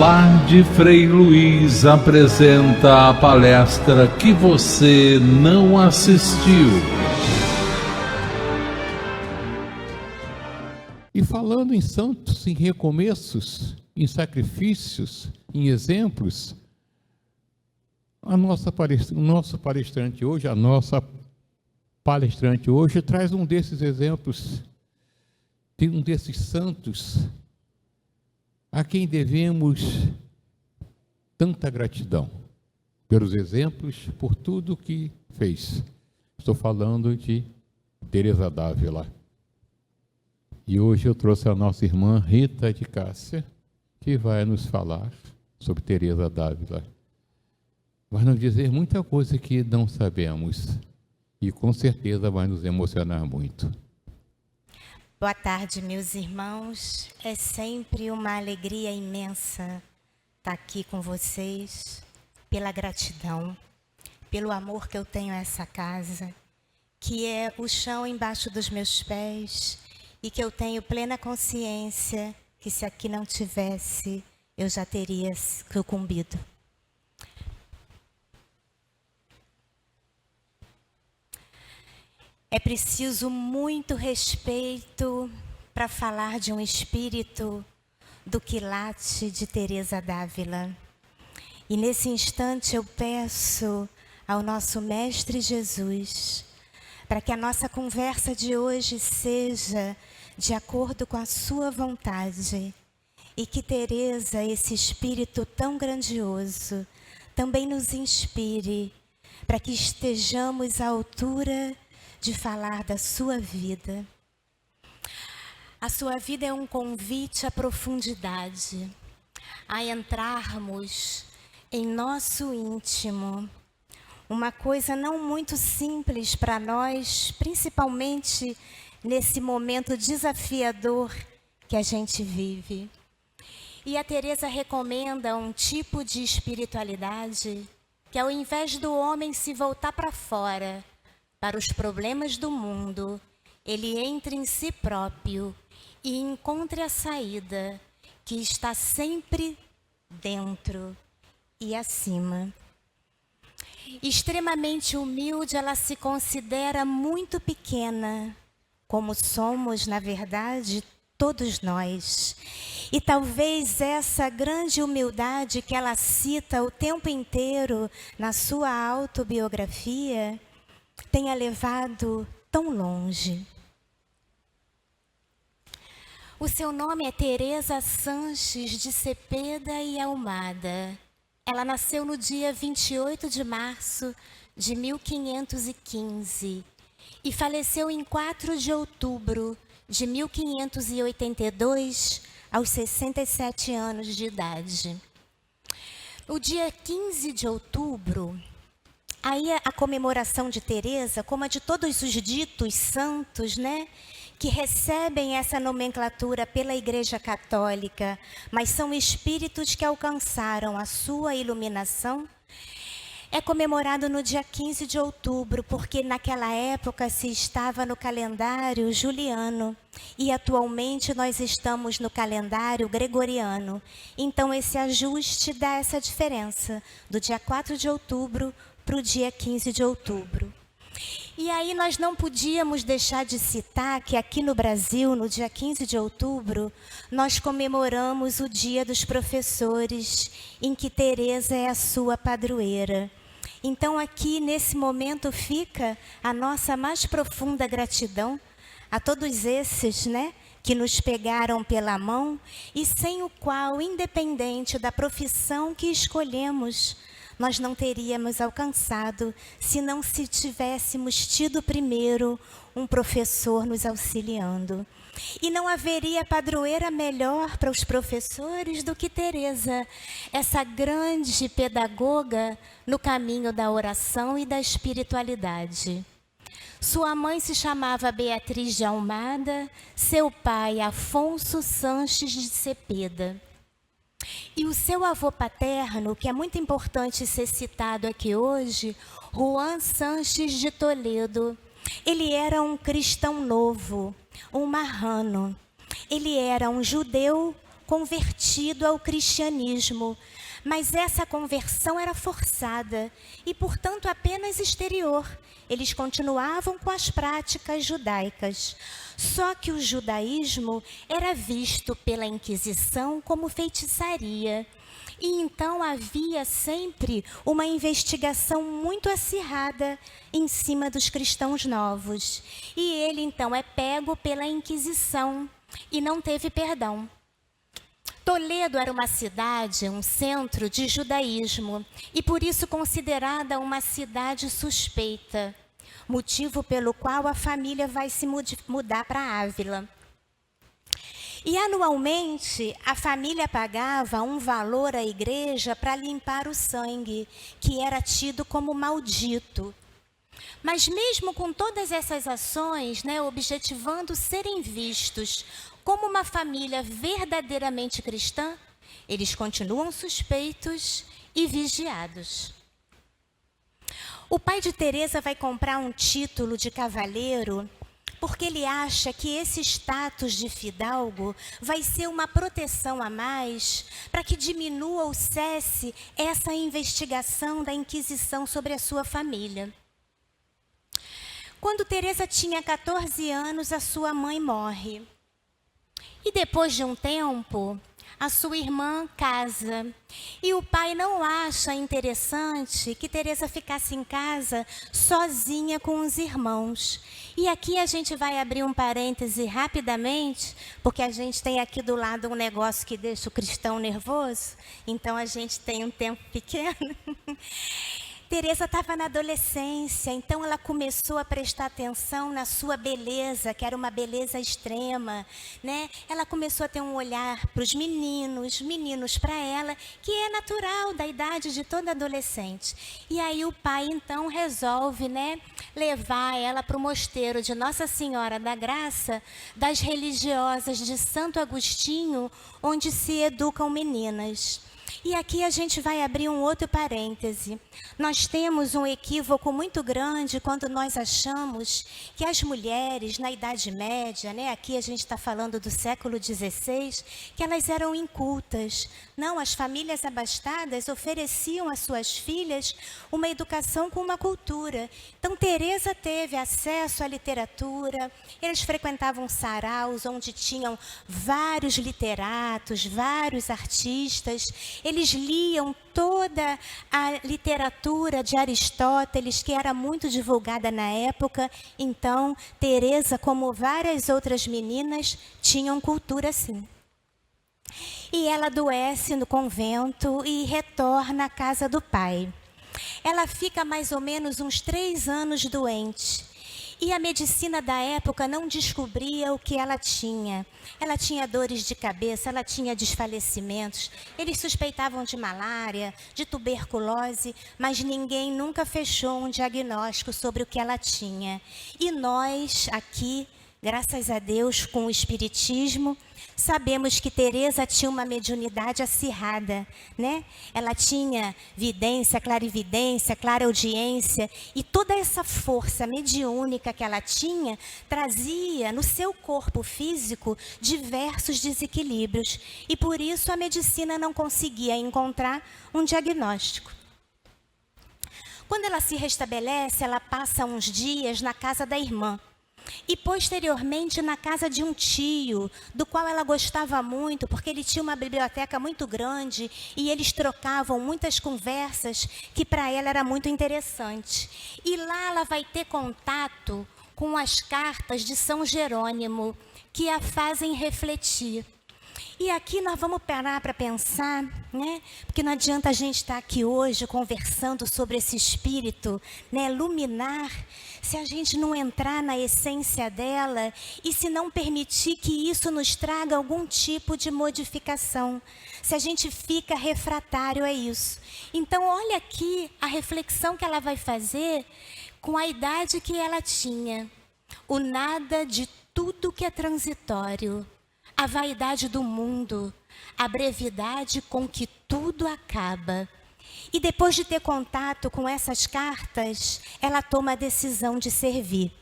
Lar de Frei Luiz apresenta a palestra que você não assistiu. E falando em santos, em recomeços, em sacrifícios, em exemplos, a nossa palestrante hoje traz um desses exemplos, de um desses santos a quem devemos tanta gratidão pelos exemplos, por tudo que fez. Estou falando de Teresa d'Ávila. E hoje eu trouxe a nossa irmã Rita de Cássia, que vai nos falar sobre Teresa d'Ávila. Vai nos dizer muita coisa que não sabemos e com certeza vai nos emocionar muito. Boa tarde, meus irmãos. É sempre uma alegria imensa estar aqui com vocês, pela gratidão, pelo amor que eu tenho a essa casa, que é o chão embaixo dos meus pés, e que eu tenho plena consciência que se aqui não tivesse, eu já teria sucumbido. É preciso muito respeito para falar de um espírito do quilate de Teresa d'Ávila. E nesse instante eu peço ao nosso Mestre Jesus para que a nossa conversa de hoje seja de acordo com a sua vontade e que Teresa, esse espírito tão grandioso, também nos inspire para que estejamos à altura de falar da sua vida. A sua vida é um convite à profundidade, a entrarmos em nosso íntimo, uma coisa não muito simples para nós, principalmente nesse momento desafiador que a gente vive. E a Teresa recomenda um tipo de espiritualidade que, ao invés do homem se voltar para fora, para os problemas do mundo, ele entre em si próprio e encontre a saída que está sempre dentro e acima. Extremamente humilde, ela se considera muito pequena, como somos, na verdade, todos nós. E talvez essa grande humildade que ela cita o tempo inteiro na sua autobiografia tenha levado tão longe. O seu nome é Teresa Sanches de Cepeda e Almada. Ela nasceu no dia 28 de março de 1515 e faleceu em 4 de outubro de 1582, aos 67 anos de idade. O dia 15 de outubro, aí a comemoração de Teresa, como a de todos os ditos santos, né, que recebem essa nomenclatura pela Igreja Católica, mas são espíritos que alcançaram a sua iluminação, é comemorado no dia 15 de outubro, porque naquela época se estava no calendário juliano e atualmente nós estamos no calendário gregoriano. Então esse ajuste dá essa diferença, do dia 4 de outubro para o dia 15 de outubro. E aí nós não podíamos deixar de citar que aqui no Brasil, no dia 15 de outubro, nós comemoramos o Dia dos Professores, em que Teresa é a sua padroeira. Então aqui nesse momento fica a nossa mais profunda gratidão a todos esses, né, que nos pegaram pela mão e sem o qual, independente da profissão que escolhemos, nós não teríamos alcançado se não se tivéssemos tido primeiro um professor nos auxiliando. E não haveria padroeira melhor para os professores do que Teresa, essa grande pedagoga no caminho da oração e da espiritualidade. Sua mãe se chamava Beatriz de Almada, seu pai Afonso Sanches de Cepeda. E o seu avô paterno, que é muito importante ser citado aqui hoje, Juan Sanches de Toledo, ele era um cristão novo, um marrano. Ele era um judeu convertido ao cristianismo, mas essa conversão era forçada e, portanto, apenas exterior. Eles continuavam com as práticas judaicas. Só que o judaísmo era visto pela Inquisição como feitiçaria. E então havia sempre uma investigação muito acirrada em cima dos cristãos novos. E ele então é pego pela Inquisição e não teve perdão. Toledo era uma cidade, um centro de judaísmo, e por isso considerada uma cidade suspeita, motivo pelo qual a família vai se mudar para Ávila. E anualmente a família pagava um valor à igreja para limpar o sangue, que era tido como maldito. Mas mesmo com todas essas ações, objetivando serem vistos como uma família verdadeiramente cristã, eles continuam suspeitos e vigiados. O pai de Teresa vai comprar um título de cavaleiro porque ele acha que esse status de fidalgo vai ser uma proteção a mais para que diminua ou cesse essa investigação da Inquisição sobre a sua família. Quando Teresa tinha 14 anos, a sua mãe morre. E depois de um tempo, a sua irmã casa. E o pai não acha interessante que Teresa ficasse em casa sozinha com os irmãos. E aqui a gente vai abrir um parêntese rapidamente, porque a gente tem aqui do lado um negócio que deixa o cristão nervoso. Então a gente tem um tempo pequeno. Teresa estava na adolescência, então ela começou a prestar atenção na sua beleza, que era uma beleza extrema, Ela começou a ter um olhar para os meninos para ela, que é natural da idade de toda adolescente. E aí o pai então resolve, levar ela para o mosteiro de Nossa Senhora da Graça das Religiosas de Santo Agostinho, onde se educam meninas. E aqui a gente vai abrir um outro parêntese. Nós temos um equívoco muito grande quando nós achamos que as mulheres na Idade Média, aqui a gente está falando do século XVI, que elas eram incultas. Não, as famílias abastadas ofereciam às suas filhas uma educação com uma cultura. Então, Teresa teve acesso à literatura, eles frequentavam saraus onde tinham vários literatos, vários artistas. Eles liam toda a literatura de Aristóteles, que era muito divulgada na época. Então, Teresa, como várias outras meninas, tinham cultura sim. E ela adoece no convento e retorna à casa do pai. Ela fica mais ou menos uns 3 anos doente. E a medicina da época não descobria o que ela tinha. Ela tinha dores de cabeça, ela tinha desfalecimentos. Eles suspeitavam de malária, de tuberculose, mas ninguém nunca fechou um diagnóstico sobre o que ela tinha. E nós aqui, graças a Deus, com o Espiritismo, sabemos que Teresa tinha uma mediunidade acirrada, Ela tinha vidência, clarividência, clareaudiência, e toda essa força mediúnica que ela tinha trazia no seu corpo físico diversos desequilíbrios, e por isso a medicina não conseguia encontrar um diagnóstico. Quando ela se restabelece, ela passa uns dias na casa da irmã. E posteriormente na casa de um tio, do qual ela gostava muito, porque ele tinha uma biblioteca muito grande e eles trocavam muitas conversas que para ela era muito interessante. E lá ela vai ter contato com as cartas de São Jerônimo, que a fazem refletir. E aqui nós vamos parar para pensar, Porque não adianta a gente estar aqui hoje conversando sobre esse espírito, luminar, se a gente não entrar na essência dela e se não permitir que isso nos traga algum tipo de modificação, se a gente fica refratário a isso. Então, olha aqui a reflexão que ela vai fazer com a idade que ela tinha. O nada de tudo que é transitório, a vaidade do mundo, a brevidade com que tudo acaba. E depois de ter contato com essas cartas, ela toma a decisão de servir.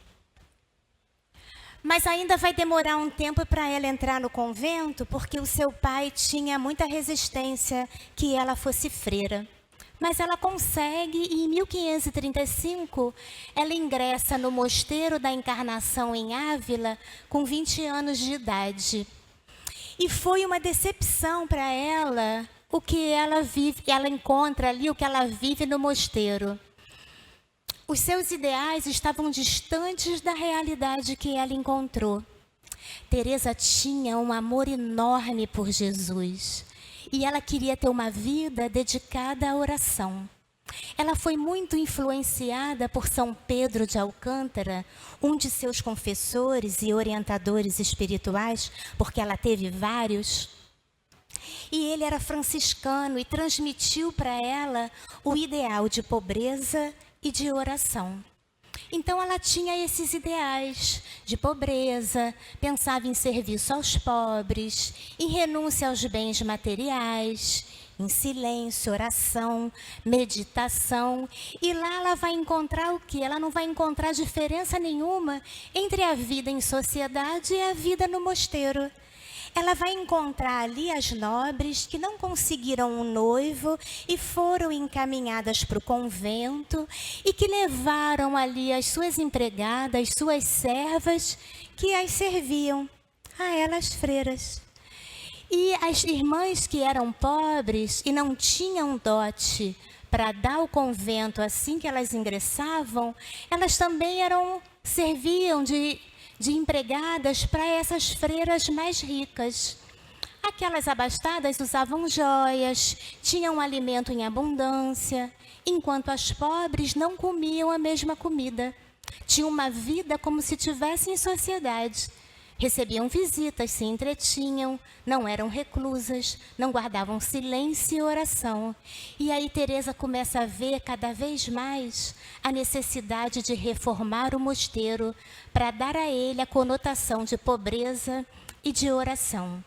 Mas ainda vai demorar um tempo para ela entrar no convento, porque o seu pai tinha muita resistência que ela fosse freira. Mas ela consegue e em 1535 ela ingressa no Mosteiro da Encarnação em Ávila com 20 anos de idade. E foi uma decepção para ela o que ela vive, ela encontra ali, o que ela vive no mosteiro. Os seus ideais estavam distantes da realidade que ela encontrou. Teresa tinha um amor enorme por Jesus e ela queria ter uma vida dedicada à oração. Ela foi muito influenciada por São Pedro de Alcântara, um de seus confessores e orientadores espirituais, porque ela teve vários. E ele era franciscano e transmitiu para ela o ideal de pobreza e de oração. Então ela tinha esses ideais de pobreza, pensava em serviço aos pobres, em renúncia aos bens materiais, em silêncio, oração, meditação. E lá ela vai encontrar o quê? Ela não vai encontrar diferença nenhuma entre a vida em sociedade e a vida no mosteiro. Ela vai encontrar ali as nobres que não conseguiram um noivo e foram encaminhadas para o convento e que levaram ali as suas empregadas, suas servas, que as serviam, a elas freiras. E as irmãs que eram pobres e não tinham dote para dar ao convento assim que elas ingressavam, elas também serviam de empregadas para essas freiras mais ricas. Aquelas abastadas usavam joias, tinham alimento em abundância, enquanto as pobres não comiam a mesma comida. Tinham uma vida como se tivessem em sociedade. Recebiam visitas, se entretinham, não eram reclusas, não guardavam silêncio e oração. E aí Teresa começa a ver cada vez mais a necessidade de reformar o mosteiro para dar a ele a conotação de pobreza e de oração.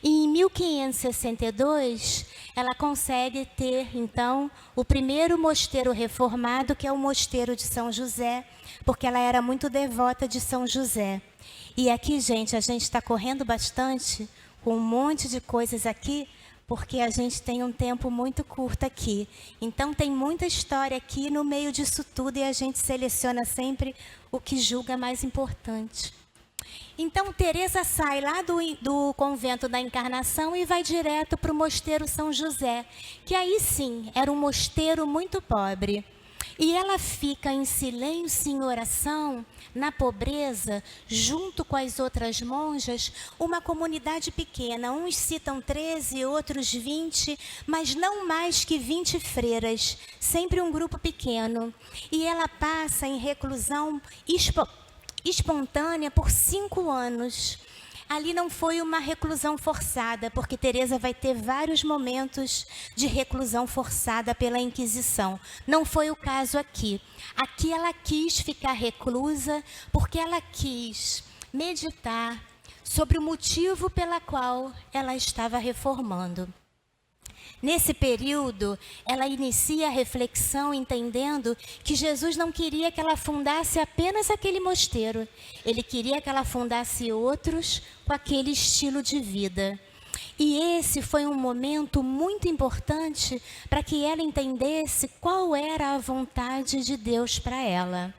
E em 1562, ela consegue ter, então, o primeiro mosteiro reformado, que é o Mosteiro de São José, porque ela era muito devota de São José. E aqui, gente, a gente está correndo bastante, com um monte de coisas aqui, porque a gente tem um tempo muito curto aqui. Então, tem muita história aqui no meio disso tudo e a gente seleciona sempre o que julga mais importante. Então, Teresa sai lá do convento da Encarnação e vai direto para o Mosteiro São José, que aí sim, era um mosteiro muito pobre. E ela fica em silêncio, em oração, na pobreza, junto com as outras monjas, uma comunidade pequena. Uns citam 13, outros 20, mas não mais que 20 freiras, sempre um grupo pequeno. E ela passa em reclusão espontânea por 5 anos. Ali não foi uma reclusão forçada, porque Teresa vai ter vários momentos de reclusão forçada pela Inquisição. Não foi o caso aqui. Aqui ela quis ficar reclusa porque ela quis meditar sobre o motivo pela qual ela estava reformando. Nesse período, ela inicia a reflexão entendendo que Jesus não queria que ela fundasse apenas aquele mosteiro. Ele queria que ela fundasse outros com aquele estilo de vida. E esse foi um momento muito importante para que ela entendesse qual era a vontade de Deus para ela.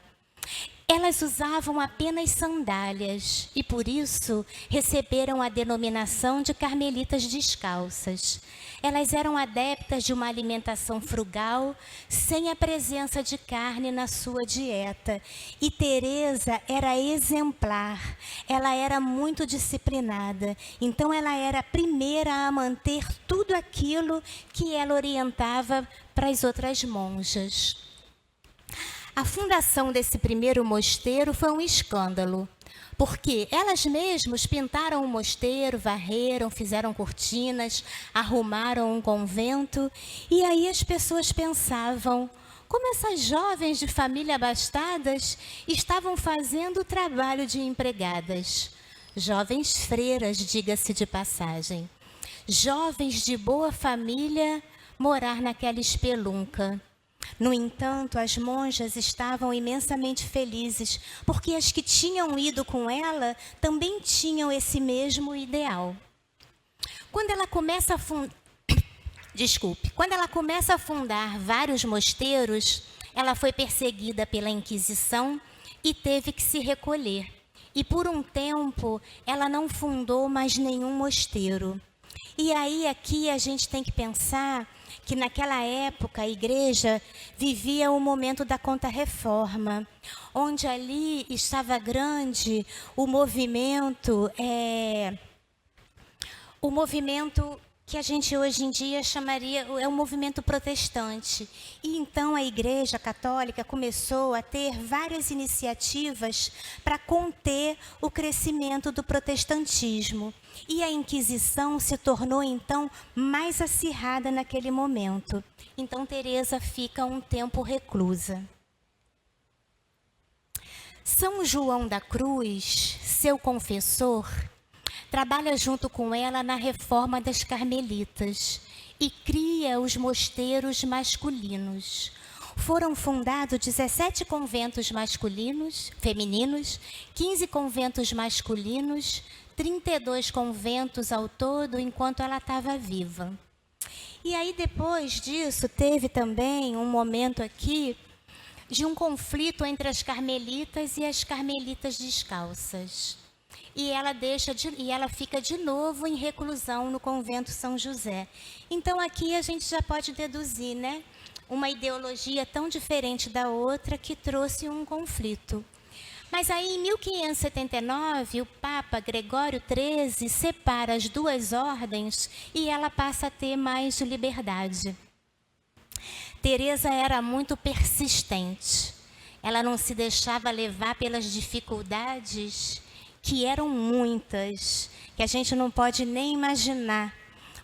Elas usavam apenas sandálias e, por isso, receberam a denominação de carmelitas descalças. Elas eram adeptas de uma alimentação frugal, sem a presença de carne na sua dieta. E Teresa era exemplar, ela era muito disciplinada. Então, ela era a primeira a manter tudo aquilo que ela orientava para as outras monjas. A fundação desse primeiro mosteiro foi um escândalo, porque elas mesmas pintaram o mosteiro, varreram, fizeram cortinas, arrumaram um convento, e aí as pessoas pensavam, como essas jovens de família abastadas estavam fazendo o trabalho de empregadas. Jovens freiras, diga-se de passagem. Jovens de boa família morar naquela espelunca. No entanto, as monjas estavam imensamente felizes, porque as que tinham ido com ela também tinham esse mesmo ideal. Quando ela começa a Quando ela começa a fundar vários mosteiros, ela foi perseguida pela Inquisição e teve que se recolher. E por um tempo, ela não fundou mais nenhum mosteiro. E aí, aqui, a gente tem que pensar que naquela época a igreja vivia o momento da Contra-Reforma, onde ali estava grande o movimento que a gente hoje em dia chamaria, é um movimento protestante. E então a Igreja Católica começou a ter várias iniciativas para conter o crescimento do protestantismo. E a Inquisição se tornou então mais acirrada naquele momento. Então Teresa fica um tempo reclusa. São João da Cruz, seu confessor, trabalha junto com ela na reforma das Carmelitas e cria os mosteiros masculinos. Foram fundados 17 conventos femininos, 15 conventos masculinos, 32 conventos ao todo, enquanto ela estava viva. E aí, depois disso, teve também um momento aqui de um conflito entre as carmelitas e as carmelitas descalças. E ela fica de novo em reclusão no convento São José. Então aqui a gente já pode deduzir, né? Uma ideologia tão diferente da outra que trouxe um conflito. Mas aí, em 1579, o Papa Gregório XIII separa as duas ordens e ela passa a ter mais liberdade. Teresa era muito persistente. Ela não se deixava levar pelas dificuldades, que eram muitas, que a gente não pode nem imaginar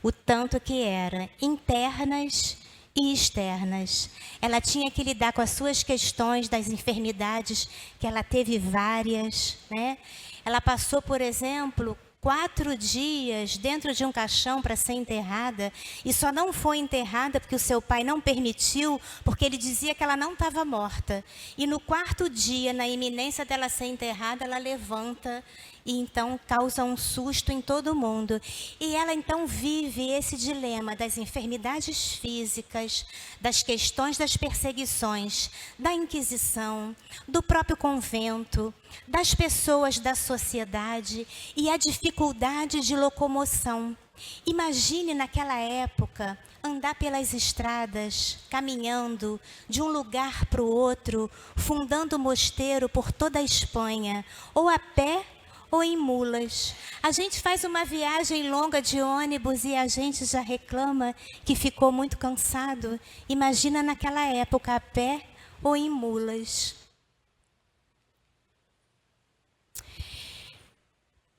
o tanto que era, internas e externas. Ela tinha que lidar com as suas questões das enfermidades, que ela teve várias, né? Ela passou, por exemplo, 4 dias dentro de um caixão para ser enterrada, e só não foi enterrada porque o seu pai não permitiu, porque ele dizia que ela não estava morta. E no 4º dia, na iminência dela ser enterrada, ela levanta e então causa um susto em todo mundo. E ela então vive esse dilema das enfermidades físicas, das questões das perseguições, da Inquisição, do próprio convento, das pessoas da sociedade e a dificuldade de locomoção. Imagine naquela época andar pelas estradas, caminhando de um lugar para o outro, fundando mosteiro por toda a Espanha, ou a pé ou em mulas. A gente faz uma viagem longa de ônibus e a gente já reclama que ficou muito cansado. Imagina naquela época, a pé ou em mulas.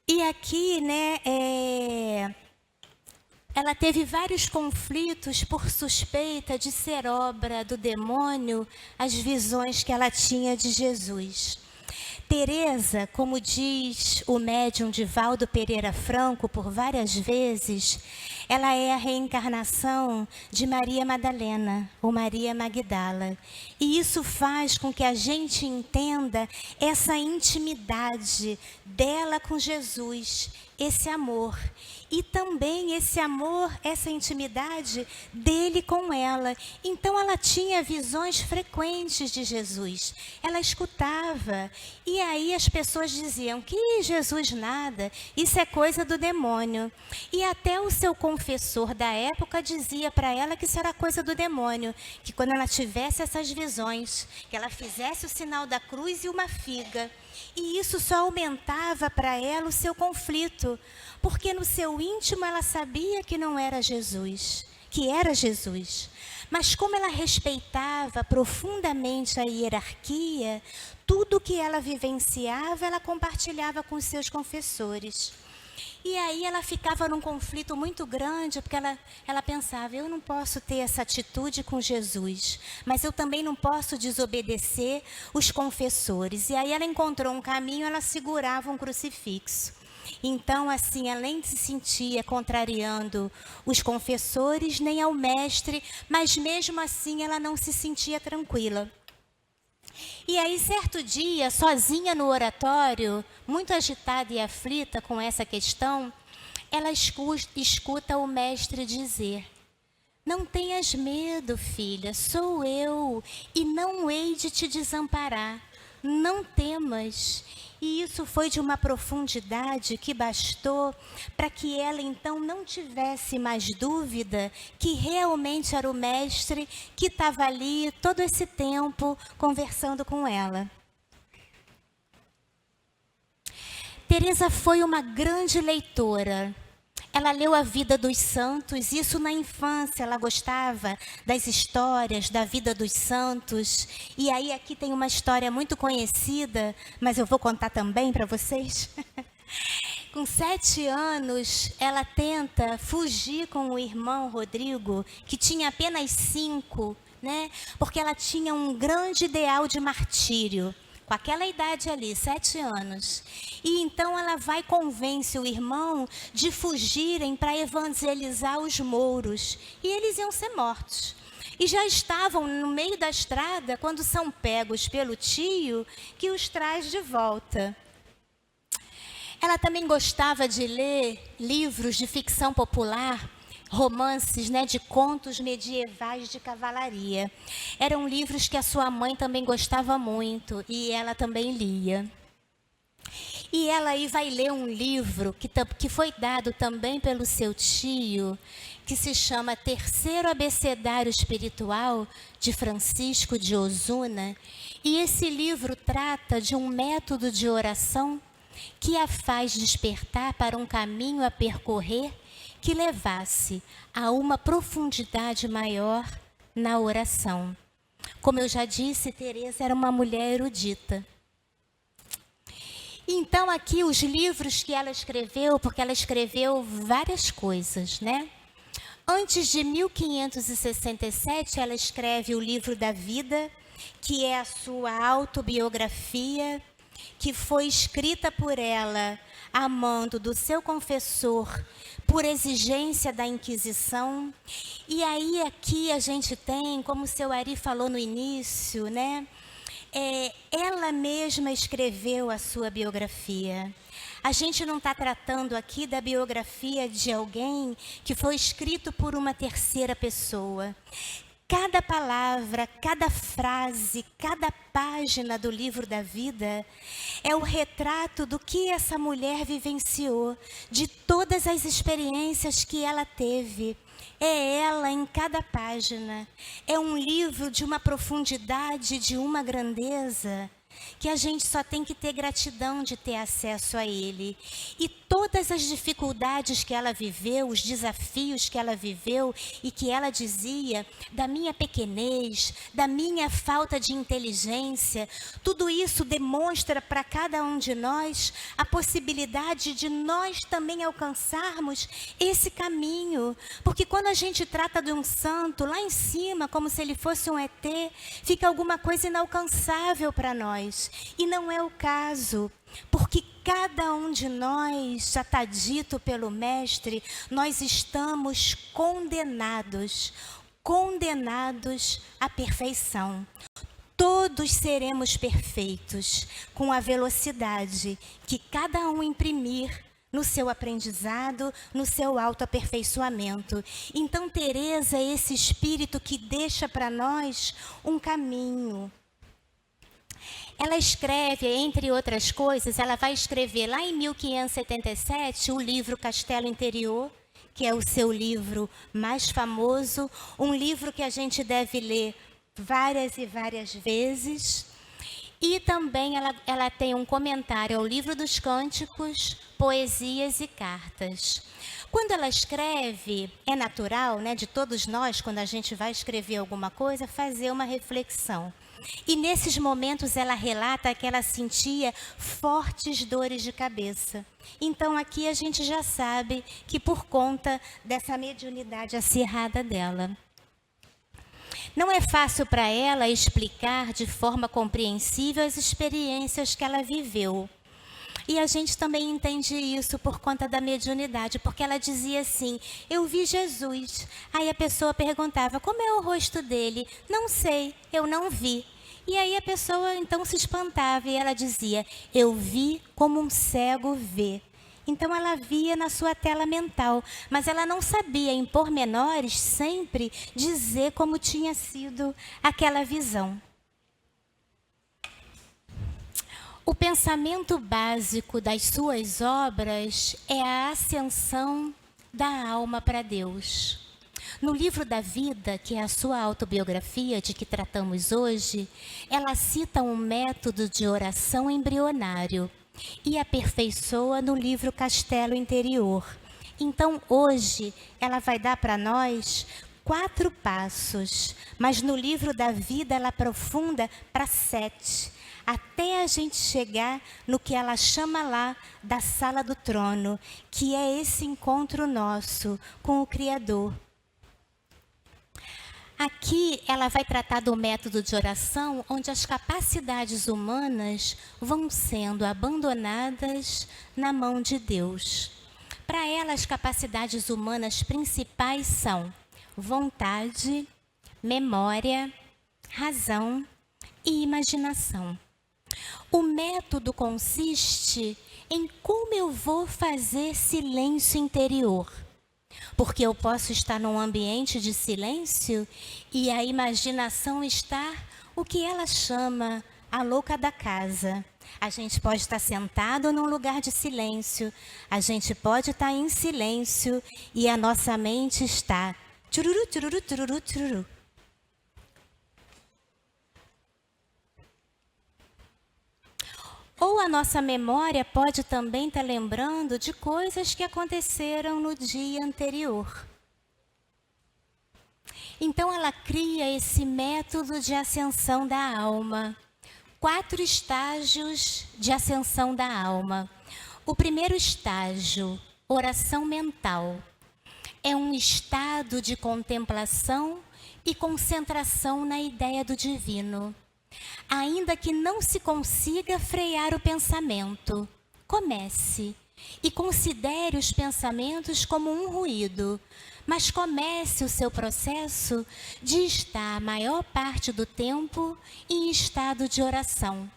E aqui, né, ela teve vários conflitos por suspeita de ser obra do demônio, as visões que ela tinha de Jesus. Teresa, como diz o médium Divaldo Pereira Franco por várias vezes, ela é a reencarnação de Maria Madalena, ou Maria Magdala. E isso faz com que a gente entenda essa intimidade dela com Jesus, esse amor. E também esse amor, essa intimidade dele com ela. Então ela tinha visões frequentes de Jesus. Ela escutava. E aí as pessoas diziam que Jesus nada, isso é coisa do demônio. E até o seu confessor da época dizia para ela que isso era coisa do demônio. Que quando ela tivesse essas visões, que ela fizesse o sinal da cruz e uma figa. E isso só aumentava para ela o seu conflito, porque no seu íntimo ela sabia que não era Jesus, que era Jesus. Mas como ela respeitava profundamente a hierarquia, tudo que ela vivenciava, ela compartilhava com os seus confessores. E aí ela ficava num conflito muito grande, porque ela pensava, eu não posso ter essa atitude com Jesus, mas eu também não posso desobedecer os confessores. E aí ela encontrou um caminho, ela segurava um crucifixo. Então, assim, ela nem se sentia contrariando os confessores, nem ao mestre, mas mesmo assim ela não se sentia tranquila. E aí, certo dia, sozinha no oratório, muito agitada e aflita com essa questão, ela escuta o mestre dizer: não tenhas medo, filha, sou eu, e não hei de te desamparar. Não temas. E isso foi de uma profundidade que bastou para que ela então não tivesse mais dúvida que realmente era o mestre que estava ali todo esse tempo conversando com ela. Teresa foi uma grande leitora. Ela leu a vida dos santos, isso na infância, ela gostava das histórias da vida dos santos. E aí aqui tem uma história muito conhecida, mas eu vou contar também para vocês. Com 7 anos, ela tenta fugir com o irmão Rodrigo, que tinha apenas 5, né? Porque ela tinha um grande ideal de martírio. Com aquela idade ali, 7 anos. E então ela vai e convence o irmão de fugirem para evangelizar os mouros. E eles iam ser mortos. E já estavam no meio da estrada quando são pegos pelo tio que os traz de volta. Ela também gostava de ler livros de ficção popular, romances, né, de contos medievais de cavalaria. Eram livros que a sua mãe também gostava muito e ela também lia. E ela aí vai ler um livro que foi dado também pelo seu tio, que se chama Terceiro Abecedário Espiritual, de Francisco de Osuna. E esse livro trata de um método de oração que a faz despertar para um caminho a percorrer que levasse a uma profundidade maior na oração. Como eu já disse, Teresa era uma mulher erudita. Então, aqui os livros que ela escreveu, porque ela escreveu várias coisas, né? Antes de 1567, ela escreve o Livro da Vida, que é a sua autobiografia, que foi escrita por ela a mando do seu confessor, por exigência da Inquisição. E aí aqui a gente tem, como o seu Ari falou no início, né? Ela mesma escreveu a sua biografia. A gente não está tratando aqui da biografia de alguém que foi escrito por uma terceira pessoa. Cada palavra, cada frase, cada página do Livro da Vida é o retrato do que essa mulher vivenciou, de todas as experiências que ela teve. É ela em cada página. É um livro de uma profundidade, de uma grandeza, que a gente só tem que ter gratidão de ter acesso a ele. E todas as dificuldades que ela viveu, os desafios que ela viveu e que ela dizia da minha pequenez, da minha falta de inteligência, tudo isso demonstra para cada um de nós a possibilidade de nós também alcançarmos esse caminho. Porque quando a gente trata de um santo lá em cima, como se ele fosse um ET, fica alguma coisa inalcançável para nós. E não é o caso, porque cada um de nós, já está dito pelo Mestre, nós estamos condenados à perfeição. Todos seremos perfeitos com a velocidade que cada um imprimir no seu aprendizado, no seu autoaperfeiçoamento. Então, Teresa é esse espírito que deixa para nós um caminho. Ela escreve, entre outras coisas, ela vai escrever lá em 1577 o livro Castelo Interior, que é o seu livro mais famoso, um livro que a gente deve ler várias e várias vezes. E também ela tem um comentário ao Livro dos Cânticos, Poesias e Cartas. Quando ela escreve, é natural, né, de todos nós, quando a gente vai escrever alguma coisa, fazer uma reflexão. E nesses momentos ela relata que ela sentia fortes dores de cabeça. Então aqui a gente já sabe que por conta dessa mediunidade acirrada dela. Não é fácil para ela explicar de forma compreensível as experiências que ela viveu. E a gente também entende isso por conta da mediunidade, porque ela dizia assim: eu vi Jesus. Aí a pessoa perguntava: como é o rosto dele? Não sei, eu não vi. E aí a pessoa então se espantava e ela dizia: eu vi como um cego vê. Então ela via na sua tela mental, mas ela não sabia em pormenores sempre dizer como tinha sido aquela visão. O pensamento básico das suas obras é a ascensão da alma para Deus. No livro da vida, que é a sua autobiografia de que tratamos hoje, ela cita um método de oração embrionário e aperfeiçoa no livro Castelo Interior. Então, hoje, ela vai dar para nós 4 passos, mas no livro da vida ela aprofunda para 7, até a gente chegar no que ela chama lá da sala do trono, que é esse encontro nosso com o Criador. Aqui ela vai tratar do método de oração, onde as capacidades humanas vão sendo abandonadas na mão de Deus. Para ela, as capacidades humanas principais são vontade, memória, razão e imaginação. O método consiste em como eu vou fazer silêncio interior. Porque eu posso estar num ambiente de silêncio e a imaginação está o que ela chama a louca da casa. A gente pode estar sentado num lugar de silêncio, a gente pode estar em silêncio e a nossa mente está tchururu, tchururu, tchururu, tchururu. Ou a nossa memória pode também estar lembrando de coisas que aconteceram no dia anterior. Então ela cria esse método de ascensão da alma. 4 estágios de ascensão da alma. O primeiro estágio, oração mental, é um estado de contemplação e concentração na ideia do divino. Ainda que não se consiga frear o pensamento, comece e considere os pensamentos como um ruído, mas comece o seu processo de estar a maior parte do tempo em estado de oração.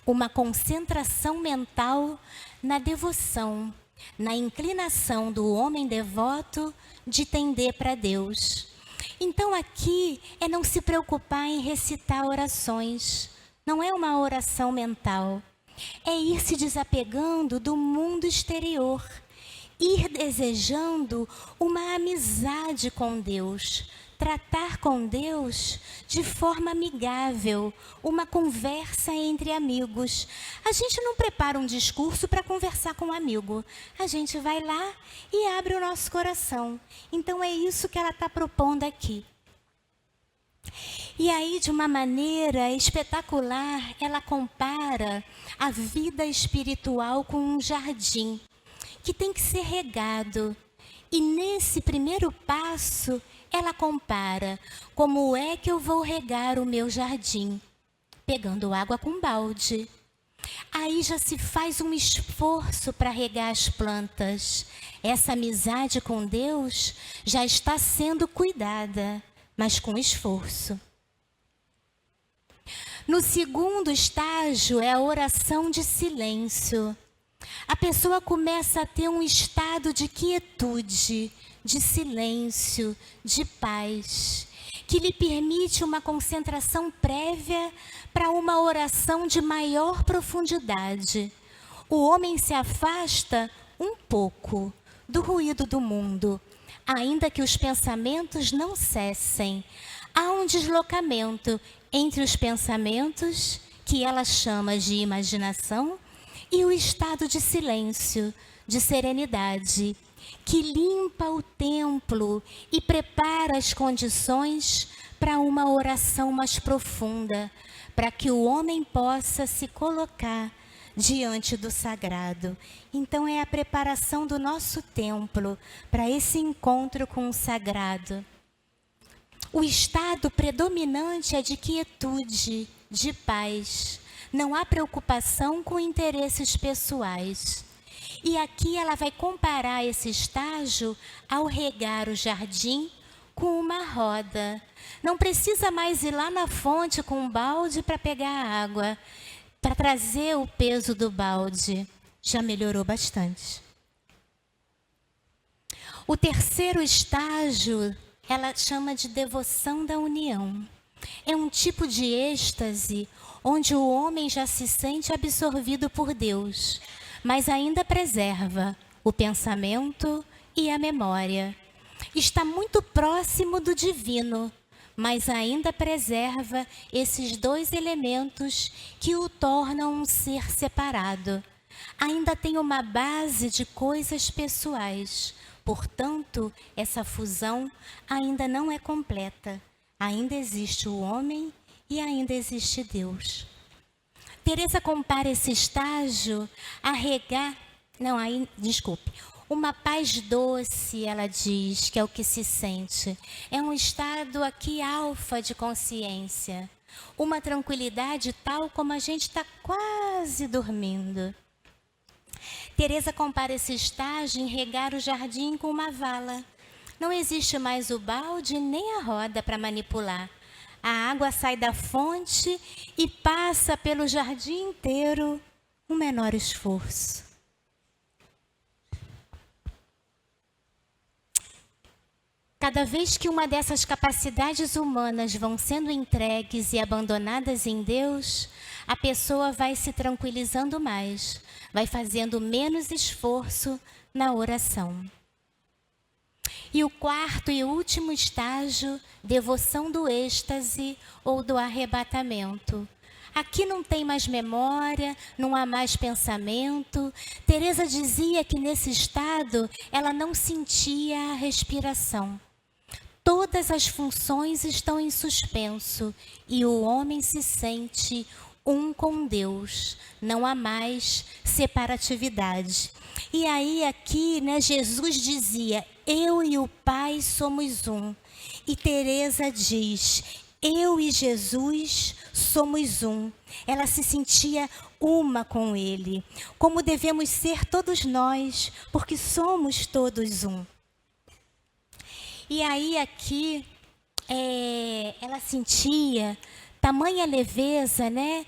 Uma concentração mental na devoção, na inclinação do homem devoto de tender para Deus. Então aqui é não se preocupar em recitar orações, não é uma oração mental, é ir se desapegando do mundo exterior, ir desejando uma amizade com Deus, tratar com Deus de forma amigável, uma conversa entre amigos. A gente não prepara um discurso para conversar com um amigo, a gente vai lá e abre o nosso coração. Então é isso que ela está propondo aqui. E aí, de uma maneira espetacular, ela compara a vida espiritual com um jardim que tem que ser regado. E nesse primeiro passo, ela compara como é que eu vou regar o meu jardim, pegando água com balde. Aí já se faz um esforço para regar as plantas. Essa amizade com Deus já está sendo cuidada, mas com esforço. No segundo estágio é a oração de silêncio. A pessoa começa a ter um estado de quietude, de silêncio, de paz, que lhe permite uma concentração prévia para uma oração de maior profundidade. O homem se afasta um pouco do ruído do mundo, ainda que os pensamentos não cessem. Há um deslocamento entre os pensamentos, que ela chama de imaginação, e o estado de silêncio, de serenidade, que limpa o templo e prepara as condições para uma oração mais profunda, para que o homem possa se colocar diante do sagrado. Então é a preparação do nosso templo para esse encontro com o sagrado. O estado predominante é de quietude, de paz. não há preocupação com interesses pessoais. E aqui ela vai comparar esse estágio ao regar o jardim com uma roda. Não precisa mais ir lá na fonte com um balde para pegar a água, para trazer o peso do balde. Já melhorou bastante. O terceiro estágio, ela chama de devoção da união. É um tipo de êxtase onde o homem já se sente absorvido por Deus, mas ainda preserva o pensamento e a memória. Está muito próximo do divino, mas ainda preserva esses dois elementos que o tornam um ser separado. Ainda tem uma base de coisas pessoais. Portanto, essa fusão ainda não é completa. Ainda existe o homem e ainda existe Deus. Teresa compara esse estágio a regar... Uma paz doce, ela diz, que é o que se sente. É um estado aqui alfa de consciência. Uma tranquilidade tal como a gente está quase dormindo. Teresa compara esse estágio em regar o jardim com uma vala. Não existe mais o balde nem a roda para manipular. A água sai da fonte e passa pelo jardim inteiro, um menor esforço. Cada vez que uma dessas capacidades humanas vão sendo entregues e abandonadas em Deus, a pessoa vai se tranquilizando mais, vai fazendo menos esforço na oração. E o quarto e último estágio, devoção do êxtase ou do arrebatamento. Aqui não tem mais memória, não há mais pensamento. Teresa dizia que nesse estado ela não sentia a respiração. Todas as funções estão em suspenso e o homem se sente um com Deus. Não há mais separatividade. E aí aqui, Jesus dizia, eu e o Pai somos um. E Teresa diz, eu e Jesus somos um. Ela se sentia uma com Ele. Como devemos ser todos nós, porque somos todos um. E aí aqui, ela sentia tamanha leveza, né?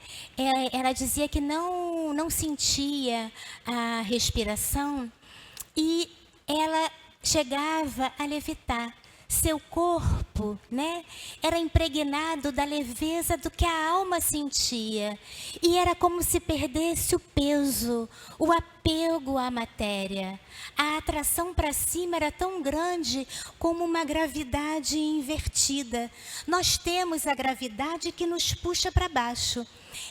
Ela dizia que não sentia a respiração e ela chegava a levitar. Seu corpo, né, era impregnado da leveza do que a alma sentia. E era como se perdesse o peso, o apego à matéria. A atração para cima era tão grande como uma gravidade invertida. Nós temos a gravidade que nos puxa para baixo.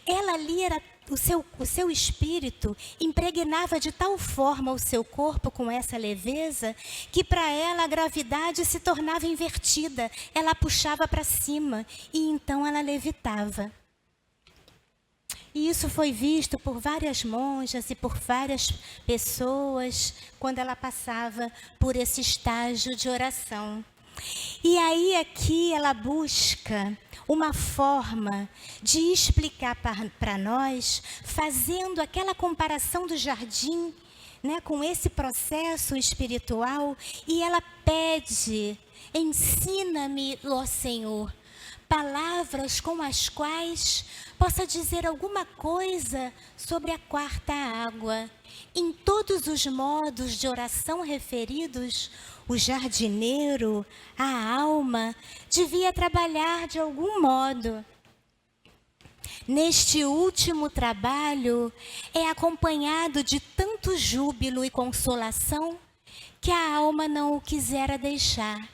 Ela ali era... O seu espírito impregnava de tal forma o seu corpo com essa leveza que para ela a gravidade se tornava invertida. Ela puxava para cima e então ela levitava. E isso foi visto por várias monjas e por várias pessoas quando ela passava por esse estágio de oração. E aí aqui ela busca uma forma de explicar para nós, fazendo aquela comparação do jardim, né, com esse processo espiritual, e ela pede, ensina-me, ó Senhor, palavras com as quais possa dizer alguma coisa sobre a quarta água. Em todos os modos de oração referidos, o jardineiro, a alma, devia trabalhar de algum modo. Neste último trabalho, é acompanhado de tanto júbilo e consolação que a alma não o quisera deixar.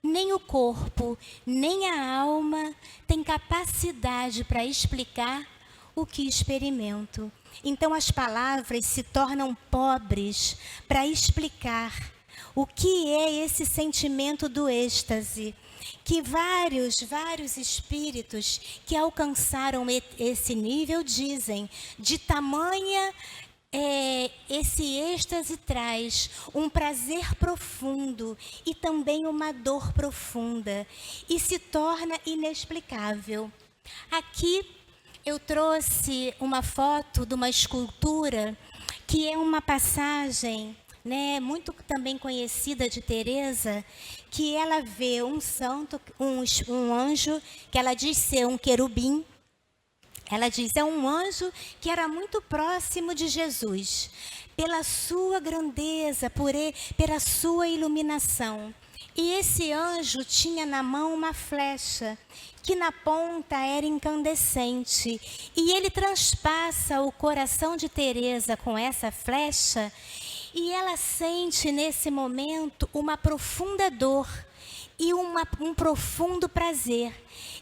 Nem o corpo, nem a alma tem capacidade para explicar o que experimento. Então as palavras se tornam pobres para explicar o que é esse sentimento do êxtase, que vários espíritos que alcançaram esse nível dizem, de tamanha esse êxtase traz um prazer profundo e também uma dor profunda e se torna inexplicável. Aqui eu trouxe uma foto de uma escultura que é uma passagem, né, muito também conhecida de Teresa, que ela vê um santo, um anjo, que ela diz ser um querubim. Ela diz, é um anjo que era muito próximo de Jesus, pela sua grandeza, pela sua iluminação. E esse anjo tinha na mão uma flecha, que na ponta era incandescente. E ele transpassa o coração de Teresa com essa flecha, e ela sente nesse momento uma profunda dor e um profundo prazer.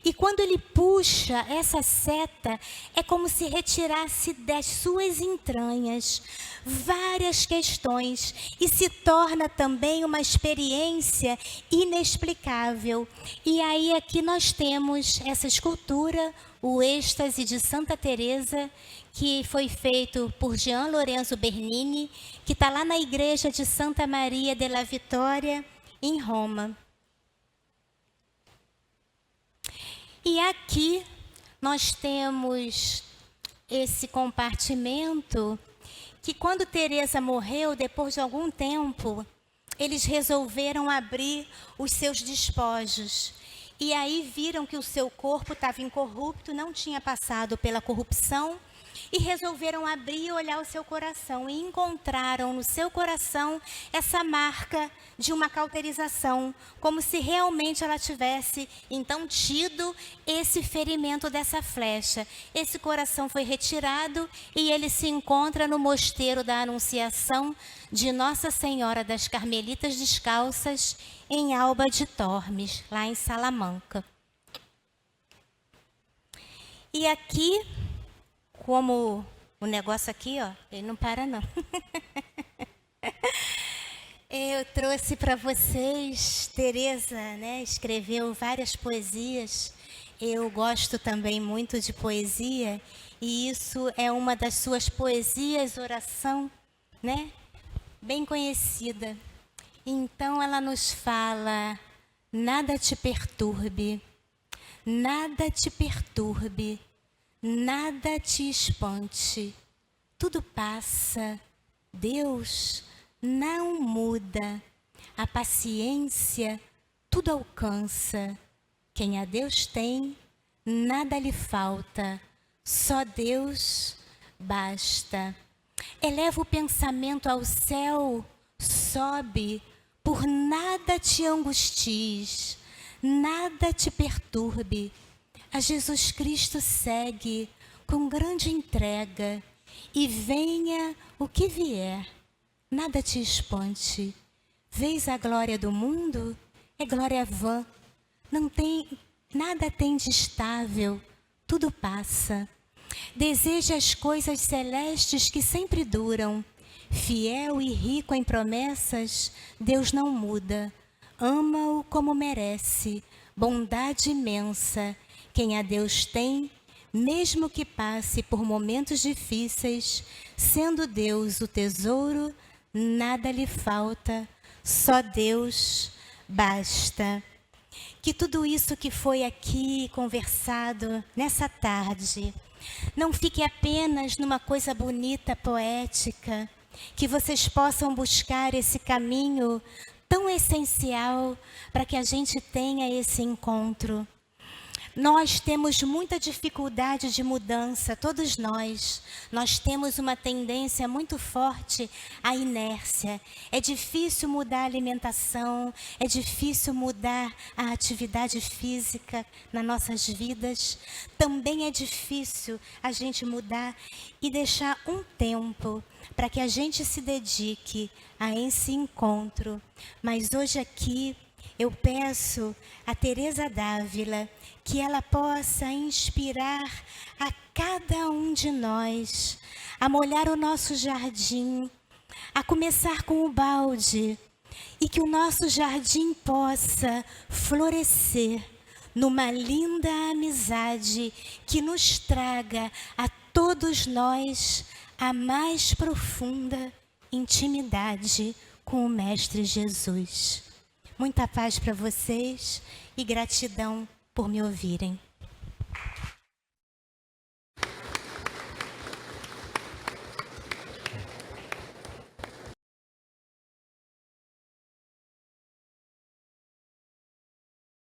E quando ele puxa essa seta, é como se retirasse das suas entranhas várias questões e se torna também uma experiência inexplicável. E aí aqui nós temos essa escultura, o êxtase de Santa Teresa, que foi feito por Gian Lorenzo Bernini, que está lá na igreja de Santa Maria della Vittoria, em Roma. E aqui nós temos esse compartimento que quando Teresa morreu, depois de algum tempo, eles resolveram abrir os seus despojos. E aí viram que o seu corpo estava incorrupto, não tinha passado pela corrupção, e resolveram abrir e olhar o seu coração. E encontraram no seu coração essa marca de uma cauterização, como se realmente ela tivesse, então, tido esse ferimento dessa flecha. Esse coração foi retirado e ele se encontra no mosteiro da Anunciação de Nossa Senhora das Carmelitas Descalças, em Alba de Tormes, lá em Salamanca. E aqui, como o negócio aqui, ó, ele não para não. Eu trouxe para vocês, Teresa, né, escreveu várias poesias. Eu gosto também muito de poesia, e isso é uma das suas poesias, oração, né, bem conhecida. Então ela nos fala: nada te perturbe, nada te perturbe, nada te espante, tudo passa, Deus não muda, a paciência tudo alcança. Quem a Deus tem, nada lhe falta, só Deus basta. Eleva o pensamento ao céu, sobe, por nada te angusties, nada te perturbe. A Jesus Cristo segue com grande entrega, e venha o que vier, nada te espante. Vês a glória do mundo? É glória vã. Nada tem de estável, tudo passa. Deseja as coisas celestes que sempre duram. Fiel e rico em promessas, Deus não muda. Ama-o como merece, bondade imensa. Quem a Deus tem, mesmo que passe por momentos difíceis, sendo Deus o tesouro, nada lhe falta, só Deus basta. Que tudo isso que foi aqui conversado nessa tarde não fique apenas numa coisa bonita, poética, que vocês possam buscar esse caminho tão essencial para que a gente tenha esse encontro. Nós temos muita dificuldade de mudança, todos nós. Nós temos uma tendência muito forte à inércia. É difícil mudar a alimentação, é difícil mudar a atividade física nas nossas vidas. Também é difícil a gente mudar e deixar um tempo para que a gente se dedique a esse encontro. Mas hoje aqui eu peço a Teresa d'Ávila que ela possa inspirar a cada um de nós a molhar o nosso jardim, a começar com o balde, e que o nosso jardim possa florescer numa linda amizade que nos traga a todos nós a mais profunda intimidade com o Mestre Jesus. Muita paz para vocês e gratidão por me ouvirem.